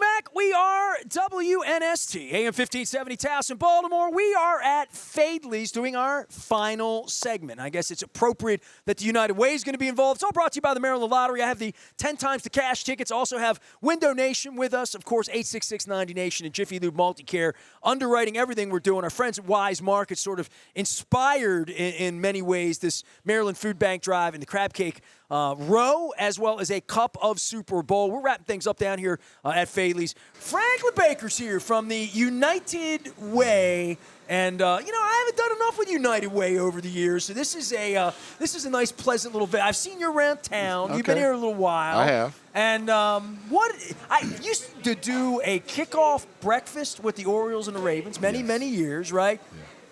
Welcome back. We are WNST, AM 1570 Towson, Baltimore. We are at Faidley's doing our final segment. I guess it's appropriate that the United Way is going to be involved. It's all brought to you by the Maryland Lottery. I have the 10 times the cash tickets. Also have Window Nation with us. Of course, 866-90Nation and Jiffy Lube Multicare underwriting everything we're doing. Our friends at Wise Market sort of inspired in many ways this Maryland Food Bank drive and the crab cake row, as well as a cup of Super Bowl. We're wrapping things up down here at Faidley's. Franklyn Baker's here from the United Way, and I haven't done enough with United Way over the years, so this is a nice, pleasant little. I've seen you around town. Okay. You've been here a little while. I have. And I used to do a kickoff breakfast with the Orioles and the Ravens many years, right?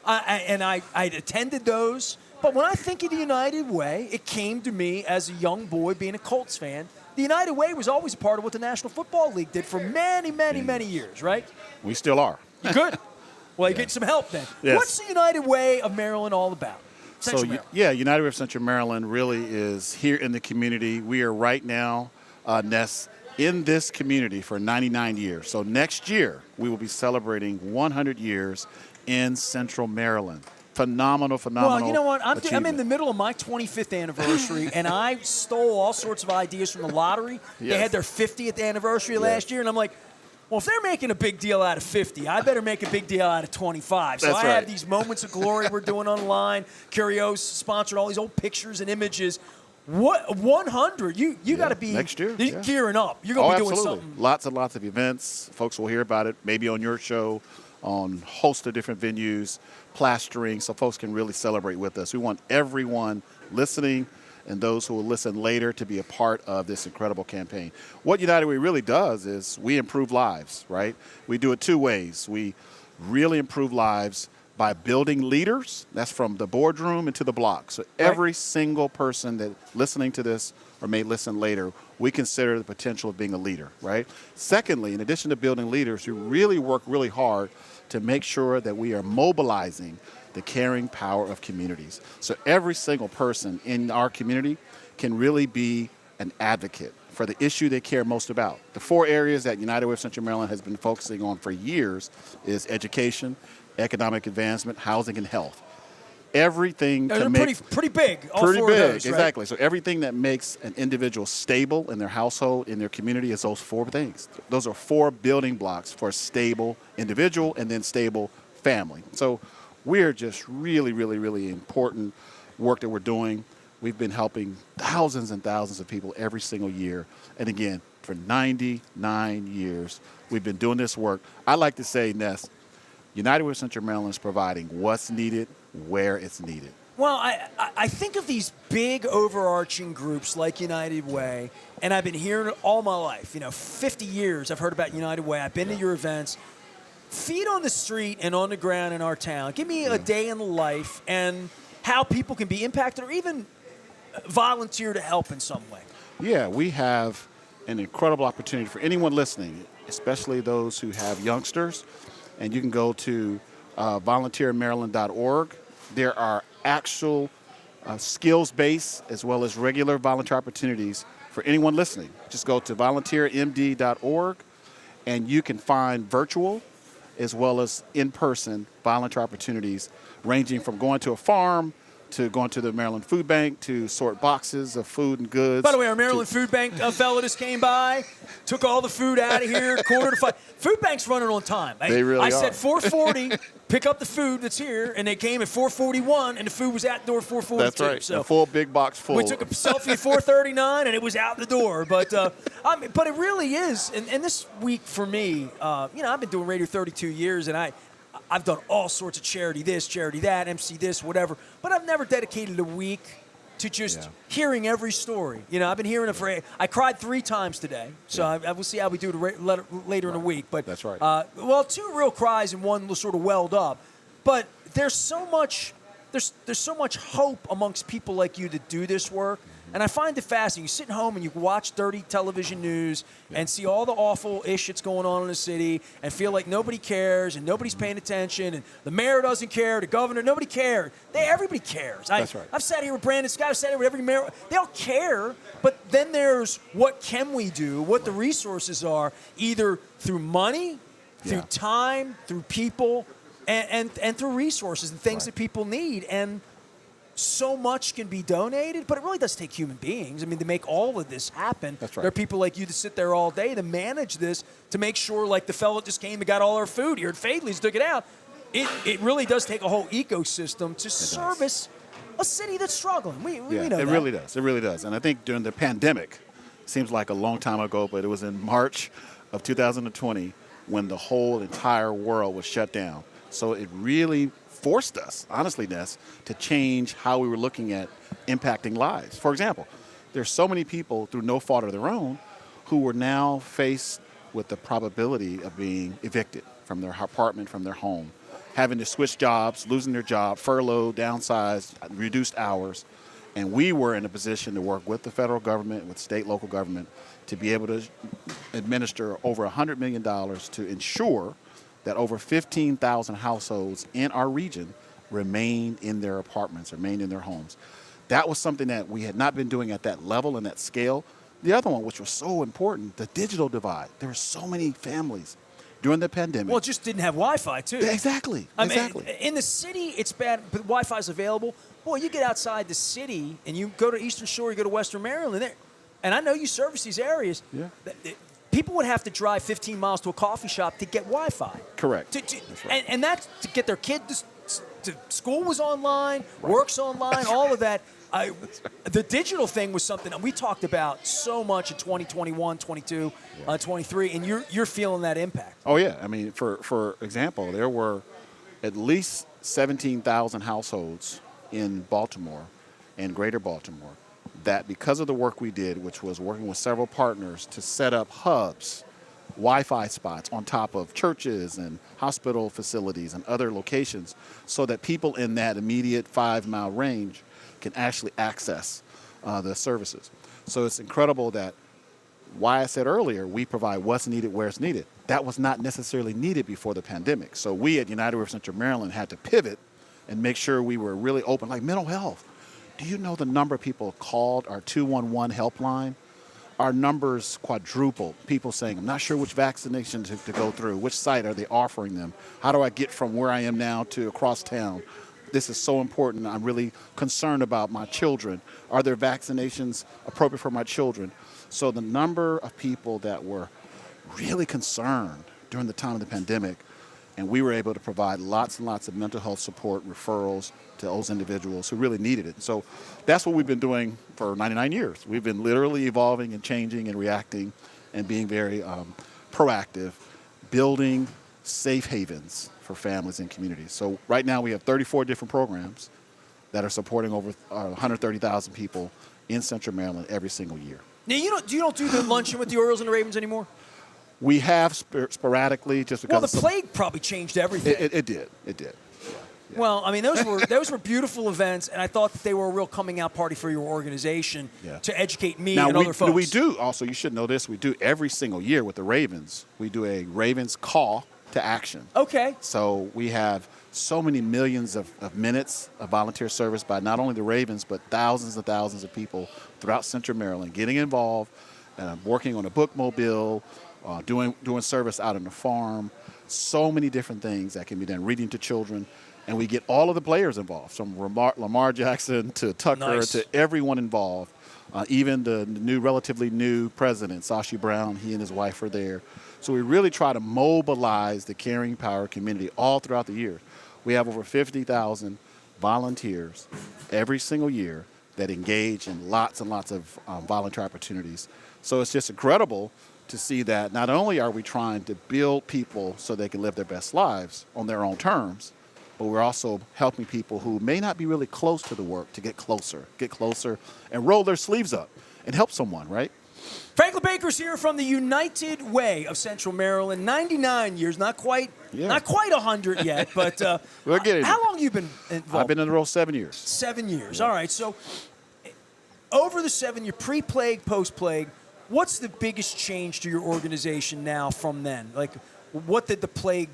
Yeah. I attended those. But when I think of the United Way, it came to me as a young boy being a Colts fan. The United Way was always a part of what the National Football League did for many years, right? We still are. You good? Well, you get some help then. Yes. What's the United Way of Maryland all about? United Way of Central Maryland really is here in the community. We are right now, Ness, in this community for 99 years. So next year, we will be celebrating 100 years in Central Maryland. Phenomenal. Well, you know what? I'm in the middle of my 25th anniversary, and I stole all sorts of ideas from the lottery. Yes. They had their 50th anniversary last year, and I'm like, well, if they're making a big deal out of 50, I better make a big deal out of 25. So I have these moments of glory we're doing online. Curios sponsored all these old pictures and images. What 100? You got to be next year. You're gearing up. You're going to be doing something. Lots and lots of events. Folks will hear about it maybe on your show, on a host of different venues, plastering, so folks can really celebrate with us. We want everyone listening and those who will listen later to be a part of this incredible campaign. What United Way really does is we improve lives, right? We do it two ways. We really improve lives by building leaders. That's from the boardroom into the block. So every single person that listening to this or may listen later, we consider the potential of being a leader, right? Secondly, in addition to building leaders, we really work really hard to make sure that we are mobilizing the caring power of communities. So every single person in our community can really be an advocate for the issue they care most about. The four areas that United Way of Central Maryland has been focusing on for years is education, economic advancement, housing, and health. Everything they're pretty big. All pretty four big, of those, exactly. Right? So everything that makes an individual stable in their household, in their community, is those four things. Those are four building blocks for a stable individual and then stable family. So we're just really important work that we're doing. We've been helping thousands and thousands of people every single year. And again, for 99 years, we've been doing this work. I like to say, Ness, United Way of Central Maryland is providing what's needed, where it's needed. Well, I think of these big overarching groups like United Way, and I've been hearing it all my life. 50 years I've heard about United Way. I've been to your events. Feet on the street and on the ground in our town. Give me a day in the life and how people can be impacted or even volunteer to help in some way. Yeah, we have an incredible opportunity for anyone listening, especially those who have youngsters. And you can go to volunteermaryland.org. There are actual skills-based as well as regular volunteer opportunities for anyone listening. Just go to volunteermd.org, and you can find virtual as well as in-person volunteer opportunities ranging from going to a farm to going to the Maryland Food Bank to sort boxes of food and goods. By the way, our Maryland Food Bank fellow just came by, took all the food out of here, 4:45. Food Bank's running on time. They really are. I said 4:40, pick up the food that's here, and they came at 4:41, and the food was out the door at 4:42. That's right, so a full big box full. We took a selfie at 4:39, and it was out the door. But but it really is, and this week for me, I've been doing Radio 32 years, and I've done all sorts of charity this, charity that, MC this, whatever. But I've never dedicated a week to just hearing every story. I've been hearing it I cried 3 times today. So I will see how we do it later in the week. But that's right. 2 real cries and 1 was sort of welled up. But there's so much hope amongst people like you that do this work. And I find it fascinating. You sit at home and you watch dirty television news and see all the awful ish that's going on in the city and feel like nobody cares and nobody's paying attention and the mayor doesn't care, the governor, nobody cares. Everybody cares. That's right. I've sat here with Brandon Scott, I've sat here with every mayor. They all care, but then there's what can we do, what the resources are, either through money, through time, through people, and through resources and things that people need. And so much can be donated, but it really does take human beings. I mean, to make all of this happen, That's right. there are people like you that sit there all day to manage this, to make sure, like the fellow that just came and got all our food here at Faidley's, took it out. It really does take a whole ecosystem to service a city that's struggling. We know that. It really does. It really does. And I think during the pandemic, seems like a long time ago, but it was in March of 2020 when the whole entire world was shut down. So it really forced us, honestly, Ness, to change how we were looking at impacting lives. For example, there's so many people, through no fault of their own, who were now faced with the probability of being evicted from their apartment, from their home, having to switch jobs, losing their job, furloughed, downsized, reduced hours. And we were in a position to work with the federal government, with state, local government, to be able to administer over $100 million to ensure that over 15,000 households in our region remained in their apartments, remained in their homes. That was something that we had not been doing at that level and that scale. The other one, which was so important, the digital divide. There were so many families during the pandemic. Well, it just didn't have Wi-Fi, too. Exactly. I mean, in the city, it's bad, but Wi-Fi's available. Boy, you get outside the city and you go to Eastern Shore, you go to Western Maryland, and I know you service these areas. Yeah. People would have to drive 15 miles to a coffee shop to get Wi-Fi. Correct. That's right. And that's to get their kid to school was online, work's online, all of that. The digital thing was something that we talked about so much in 2021, 22, 23, and you're feeling that impact. Oh, yeah. I mean, for example, there were at least 17,000 households in Baltimore and greater Baltimore that, because of the work we did, which was working with several partners to set up hubs, Wi-Fi spots on top of churches and hospital facilities and other locations, so that people in that immediate 5-mile range can actually access the services. So it's incredible that, why I said earlier, we provide what's needed where it's needed. That was not necessarily needed before the pandemic. So we at United Way of Central Maryland had to pivot and make sure we were really open, like mental health. Do you know the number of people called our 211 helpline? Our numbers quadrupled. People saying, I'm not sure which vaccination to go through. Which site are they offering them? How do I get from where I am now to across town? This is so important. I'm really concerned about my children. Are there vaccinations appropriate for my children? So the number of people that were really concerned during the time of the pandemic, and we were able to provide lots and lots of mental health support, referrals to those individuals who really needed it. So that's what we've been doing for 99 years. We've been literally evolving and changing and reacting and being very proactive, building safe havens for families and communities. So right now we have 34 different programs that are supporting over 130,000 people in Central Maryland every single year. Now, you don't do the luncheon with the Orioles and the Ravens anymore? We have sporadically, just because. Well, the plague probably changed everything. It did. Yeah. Well, I mean, those were beautiful events, and I thought that they were a real coming out party for your organization to educate me and other folks. We do also, you should know this, we do every single year with the Ravens. We do a Ravens call to action. Okay. So we have so many millions of minutes of volunteer service by not only the Ravens, but thousands and thousands of people throughout Central Maryland getting involved, working on a bookmobile, doing service out on the farm, so many different things that can be done, reading to children, and we get all of the players involved, from Lamar Jackson to Tucker to everyone involved, even the relatively new president, Sashi Brown, he and his wife are there. So we really try to mobilize the caring power community all throughout the year. We have over 50,000 volunteers every single year that engage in lots and lots of volunteer opportunities. So it's just incredible to see that not only are we trying to build people so they can live their best lives on their own terms, but we're also helping people who may not be really close to the work to get closer and roll their sleeves up and help someone, right? Franklyn Baker's here from the United Way of Central Maryland. 99 years, not quite 100 yet, but we'll get it. How long have you been involved? I've been in the role 7 years. 7 years. Yeah. All right. So over the 7 year pre-plague, post-plague, what's the biggest change to your organization now from then? Like, what did the plague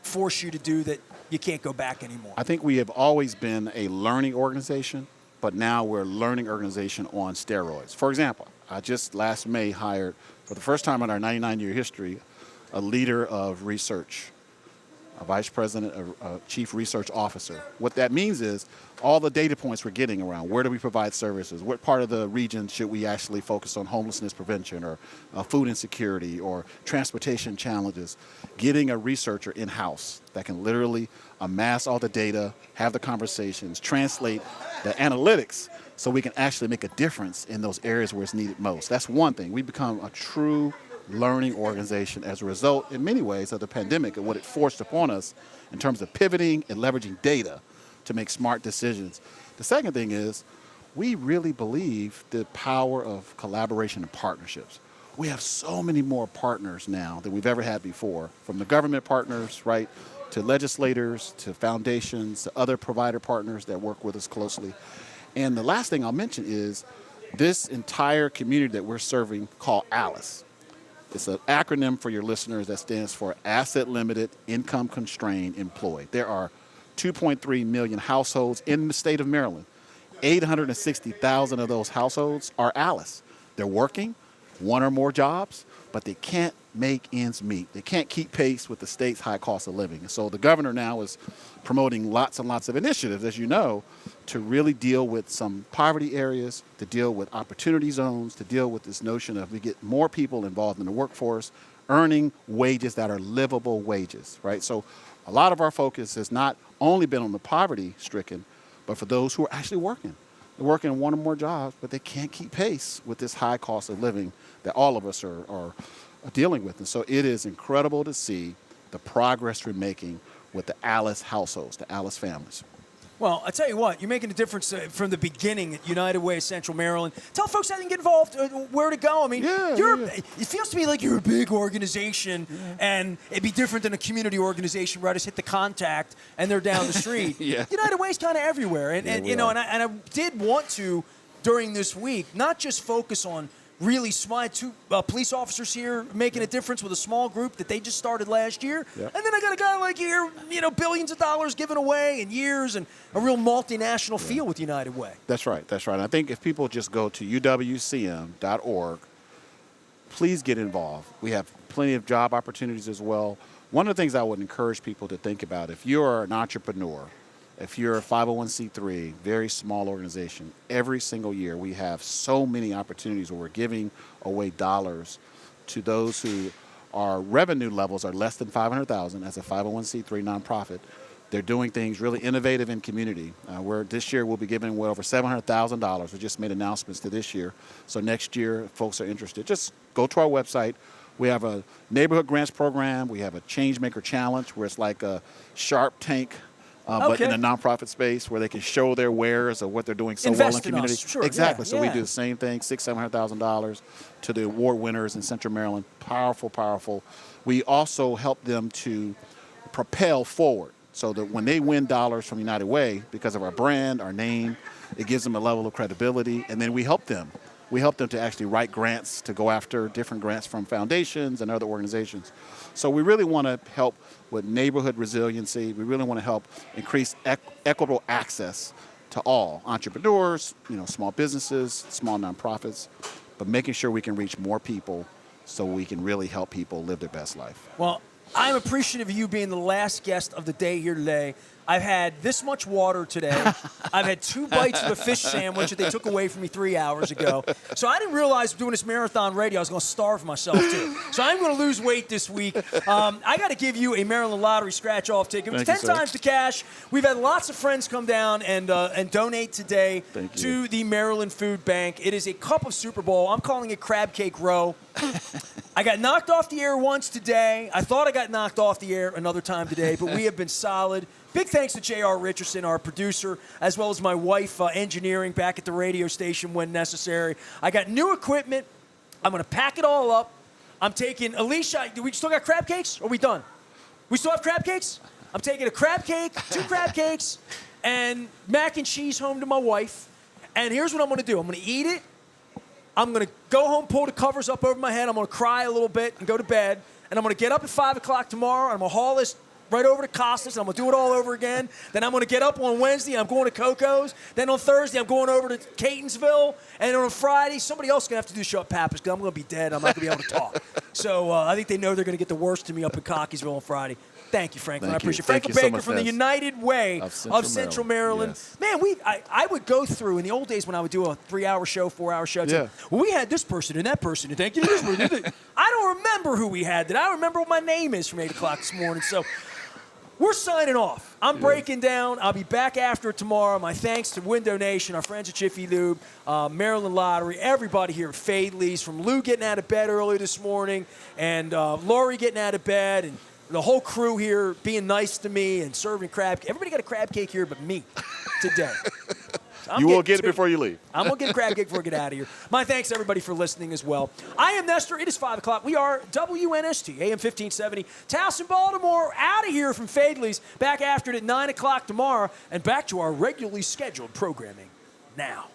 force you to do that you can't go back anymore? I think we have always been a learning organization, but now we're a learning organization on steroids. For example, I just last May hired, for the first time in our 99-year history, a leader of research, a vice president, a chief research officer. What that means is all the data points we're getting around where do we provide services, what part of the region should we actually focus on homelessness prevention or food insecurity or transportation challenges, getting a researcher in-house that can literally amass all the data, have the conversations, translate the analytics so we can actually make a difference in those areas where it's needed most. That's one thing. We've become a true learning organization as a result, in many ways, of the pandemic and what it forced upon us in terms of pivoting and leveraging data to make smart decisions. The second thing is we really believe the power of collaboration and partnerships. We have so many more partners now than we've ever had before, from the government partners, right, to legislators, to foundations, to other provider partners that work with us closely. And the last thing I'll mention is this entire community that we're serving called ALICE. It's an acronym for your listeners that stands for Asset Limited, Income Constrained, Employed. There are 2.3 million households in the state of Maryland. 860,000 of those households are ALICE. They're working, one or more jobs, but they can't make ends meet. They can't keep pace with the state's high cost of living. And so the governor now is promoting lots and lots of initiatives, as you know, to really deal with some poverty areas, to deal with opportunity zones, to deal with this notion of we get more people involved in the workforce, earning wages that are livable wages, right? So a lot of our focus has not only been on the poverty-stricken, but for those who are actually working. They're working one or more jobs, but they can't keep pace with this high cost of living that all of us are dealing with. And so it is incredible to see the progress we're making with the ALICE households, the ALICE families. Well, I tell you what, you're making a difference from the beginning at United Way of Central Maryland. Tell folks how they can get involved, where to go. I mean, it feels to me like you're a big organization, and it'd be different than a community organization where I just hit the contact and they're down the street. United Way's kind of everywhere, and you know, and I did want to during this week not just focus on really smart two police officers here making a difference with a small group that they just started last year. And then I got a guy like here, you know, billions of dollars given away in years and a real multinational feel with United Way. That's right. That's right. And I think if people just go to uwcm.org, please get involved. We have plenty of job opportunities as well. One of the things I would encourage people to think about, if you're an entrepreneur, if you're a 501c3, very small organization, every single year we have so many opportunities where we're giving away dollars to those who our revenue levels are less than $500,000 as a 501c3 nonprofit. They're doing things really innovative in community. Where this year we'll be giving away over $700,000. We just made announcements to this year. So next year, if folks are interested, just go to our website. We have a neighborhood grants program. We have a Changemaker Challenge where it's like a Shark Tank, but in a nonprofit space where they can show their wares of what they're doing so well in the community. Sure, exactly. So we do the same thing, $600,000-$700,000 to the award winners in Central Maryland. Powerful, powerful. We also help them to propel forward so that when they win dollars from United Way, because of our brand, our name, it gives them a level of credibility, and then we help them. We help them to actually write grants to go after different grants from foundations and other organizations. So we really want to help with neighborhood resiliency. We really want to help increase equitable access to all entrepreneurs, you know, small businesses, small nonprofits, but making sure we can reach more people so we can really help people live their best life. Well, I'm appreciative of you being the last guest of the day here today. I've had this much water today. I've had 2 bites of a fish sandwich that they took away from me 3 hours ago. So I didn't realize doing this marathon radio I was going to starve myself too. So I'm going to lose weight this week. I got to give you a Maryland Lottery scratch-off ticket. It's 10 times the cash. We've had lots of friends come down and donate today to the Maryland Food Bank. It is a cup of Super Bowl. I'm calling it Crab Cake Row. I got knocked off the air once today. I thought I got knocked off the air another time today, but we have been solid. Big thanks to J.R. Richardson, our producer, as well as my wife, engineering back at the radio station when necessary. I got new equipment. I'm going to pack it all up. I'm taking Alicia. Do we still got crab cakes? Or are we done? We still have crab cakes? I'm taking a crab cake, 2 crab cakes, and mac and cheese home to my wife. And here's what I'm going to do. I'm going to eat it. I'm going to go home, pull the covers up over my head. I'm going to cry a little bit and go to bed. And I'm going to get up at 5 o'clock tomorrow, and I'm going to haul this right over to Costas, and I'm going to do it all over again. Then I'm going to get up on Wednesday, and I'm going to Coco's. Then on Thursday, I'm going over to Catonsville. And on Friday, somebody else is going to have to do the show at Pappas because I'm going to be dead. I'm not going to be able to talk. So I think they know they're going to get the worst of me up in Cockeysville on Friday. Thank you, Franklyn. I appreciate it. Franklyn Baker from the United Way of Central Maryland. Yes. Man, I would go through in the old days when I would do a 3-hour show, 4-hour show. Yeah. Well, we had this person and that person. And thank you to this person. I don't remember who we had. I remember what my name is from 8 o'clock this morning. So we're signing off. I'm breaking down. I'll be back after it tomorrow. My thanks to Window Nation, our friends at Jiffy Lube, Maryland Lottery, everybody here at Faidley's, from Lou getting out of bed early this morning, and Lori getting out of bed, and the whole crew here being nice to me and serving crab cake. Everybody got a crab cake here but me today. So you will get it before you leave. I'm going to get a crab cake before I get out of here. My thanks to everybody for listening as well. I am Nestor. It is 5 o'clock. We are WNST, AM 1570. Towson, Baltimore, out of here from Faidley's. Back after it at 9 o'clock tomorrow, and back to our regularly scheduled programming now.